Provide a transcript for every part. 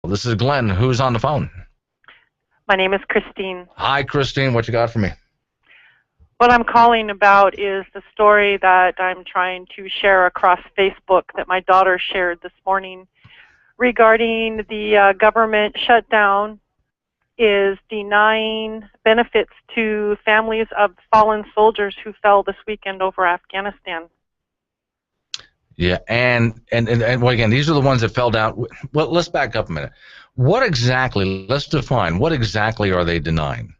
This is Glenn. Who's on the phone? My name is Christine. Hi, Christine. What you got for me? What I'm calling about is the story that I'm trying to share across Facebook that my daughter shared this morning regarding the government shutdown is denying benefits to families of fallen soldiers who fell this weekend over Afghanistan. Yeah, and well, again, these are the ones that fell down. Well, let's back up a minute. What exactly, let's define, what exactly are they denying?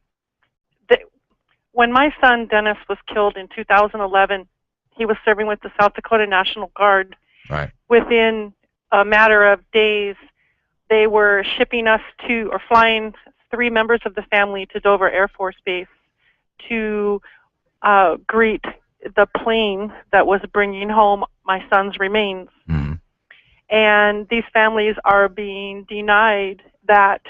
When my son Dennis was killed in 2011, he was serving with the South Dakota National Guard. Right. Within a matter of days, they were shipping us to, or flying 3 members of the family to Dover Air Force Base to greet the plane that was bringing home my son's remains. Mm-hmm. And these families are being denied that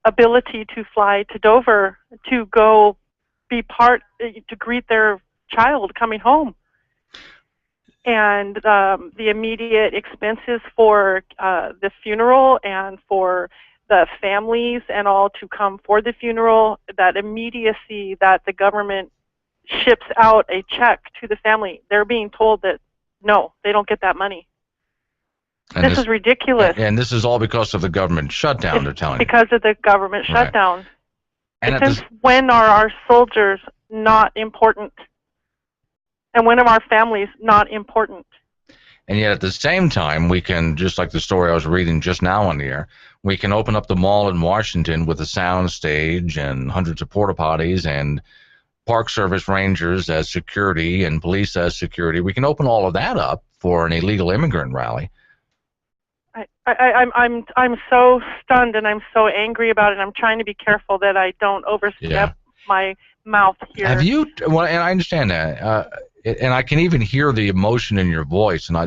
ability to fly to Dover to go be part, to greet their child coming home. And the immediate expenses for the funeral and for the families and all to come for the funeral, that immediacy that the government ships out a check to the family, they're being told that no, they don't get that money. And this is ridiculous. And this is all because of the government shutdown, they're telling you. Because of the government shutdown. Right. And since when are our soldiers not important? And when are our families not important? And yet at the same time, we can, just like the story I was reading just now on the air, we can open up the mall in Washington with a sound stage and hundreds of porta potties and Park Service rangers as security and police as security. We can open all of that up for an illegal immigrant rally. I'm so stunned and I'm so angry about it. I'm trying to be careful that I don't overstep my mouth here. Have you? Well, and I understand that, and I can even hear the emotion in your voice. And I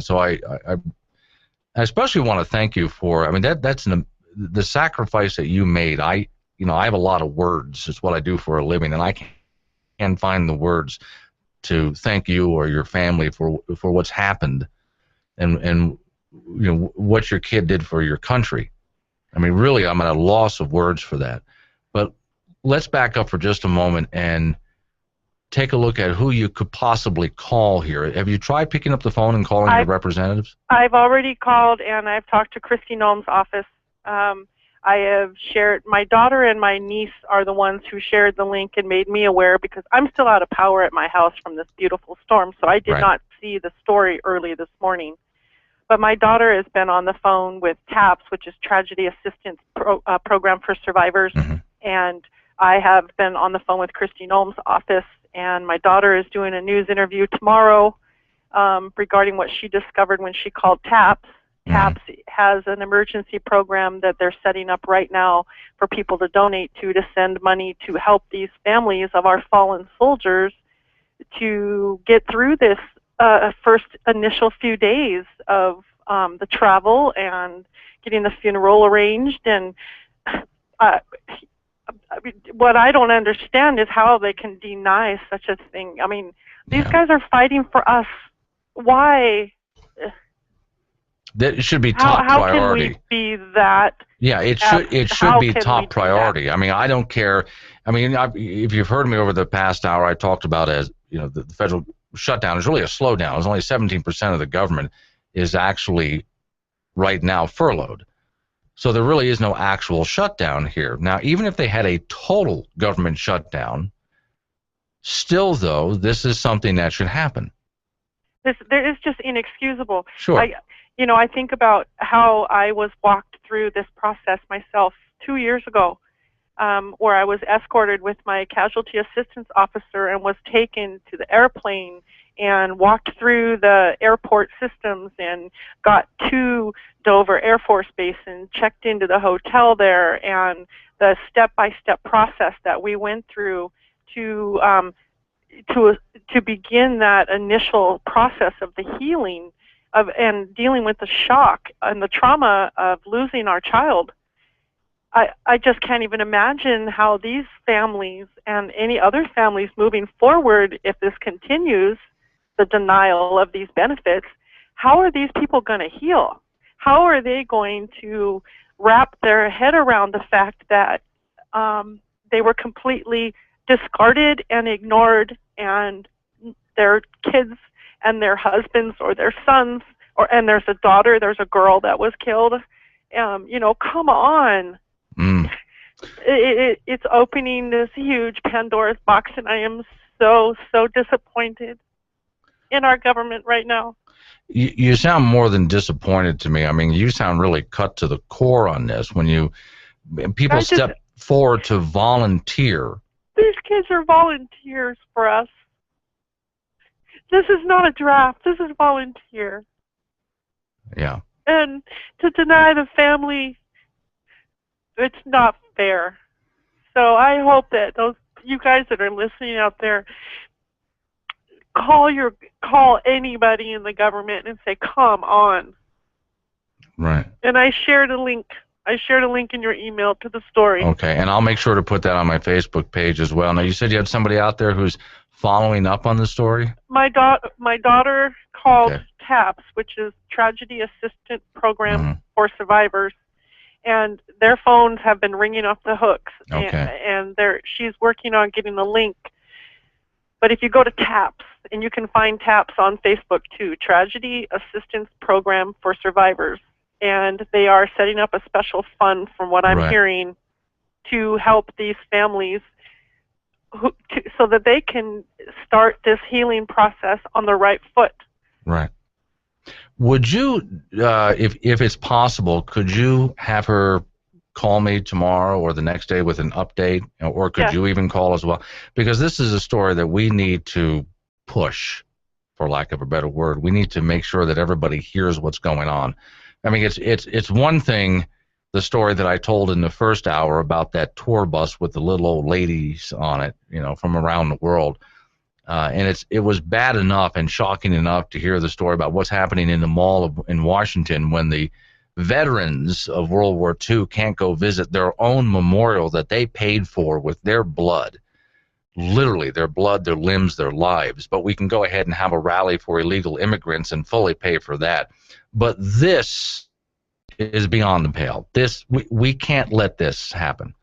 especially want to thank you for. I mean, that's the sacrifice that you made. I have a lot of words. It's what I do for a living, and I can't find the words to thank you or your family for what's happened, and what your kid did for your country. I mean, really, I'm at a loss of words for that. But let's back up for just a moment and take a look at who you could possibly call here. Have you tried picking up the phone and calling your representatives? I've already called, and I've talked to Christy Noem's office. I have shared, my daughter and my niece are the ones who shared the link and made me aware, because I'm still out of power at my house from this beautiful storm, so I did not see the story early this morning. But my daughter has been on the phone with t.a.p.s, which is Tragedy Assistance Program for Survivors, and I have been on the phone with Christy Noem's office, and my daughter is doing a news interview tomorrow regarding what she discovered when she called t.a.p.s. t.a.p.s has an emergency program that they're setting up right now for people to donate to send money to help these families of our fallen soldiers to get through this first initial few days of the travel and getting the funeral arranged. And what I don't understand is how they can deny such a thing. I mean, these guys are fighting for us. Why? That should be top priority. How can we be that? Yeah, it should be top priority. I mean, I don't care. I mean, if you've heard me over the past hour, I talked about, as the federal shutdown is really a slowdown. It's only 17% of the government is actually right now furloughed. So there really is no actual shutdown here. Now, even if they had a total government shutdown, still, though, this is something that should happen. There is just inexcusable. Sure. I think about how I was walked through this process myself 2 years ago, where I was escorted with my casualty assistance officer and was taken to the airplane and walked through the airport systems and got to Dover Air Force Base and checked into the hotel there, and the step-by-step process that we went through to begin that initial process of the healing of and dealing with the shock and the trauma of losing our child. I just can't even imagine how these families and any other families moving forward, if this continues, the denial of these benefits, how are these people going to heal? How are they going to wrap their head around the fact that they were completely discarded and ignored, and their kids and their husbands or their sons, and there's a daughter, there's a girl that was killed. Come on. It's opening this huge Pandora's box, and I am so disappointed in our government right now. You sound more than disappointed to me. I mean, you sound really cut to the core on this when people step forward to volunteer. These kids are volunteers for us. This is not a draft. This is volunteer. Yeah. And to deny the family, it's not fair. So I hope that you guys that are listening out there, call anybody in the government and say, come on. Right. And I shared a link. In your email to the story. Okay, and I'll make sure to put that on my Facebook page as well. Now, you said you had somebody out there who's following up on the story? My daughter called t.a.p.s, which is Tragedy Assistance Program for Survivors, and their phones have been ringing off the hooks. Okay. And she's working on getting a link. But if you go to t.a.p.s, and you can find t.a.p.s on Facebook too, Tragedy Assistance Program for Survivors, and they are setting up a special fund, from what I'm hearing, to help these families so that they can start this healing process on the right foot. Right. Would you, if it's possible, could you have her call me tomorrow or the next day with an update, or could you even call as well? Because this is a story that we need to push, for lack of a better word. We need to make sure that everybody hears what's going on. I mean, it's one thing, the story that I told in the first hour about that tour bus with the little old ladies on it, from around the world. And it was bad enough and shocking enough to hear the story about what's happening in the mall in Washington when the veterans of World War II can't go visit their own memorial that they paid for with their blood. Literally, their blood, their limbs, their lives. But we can go ahead and have a rally for illegal immigrants and fully pay for that. But this is beyond the pale. We can't let this happen.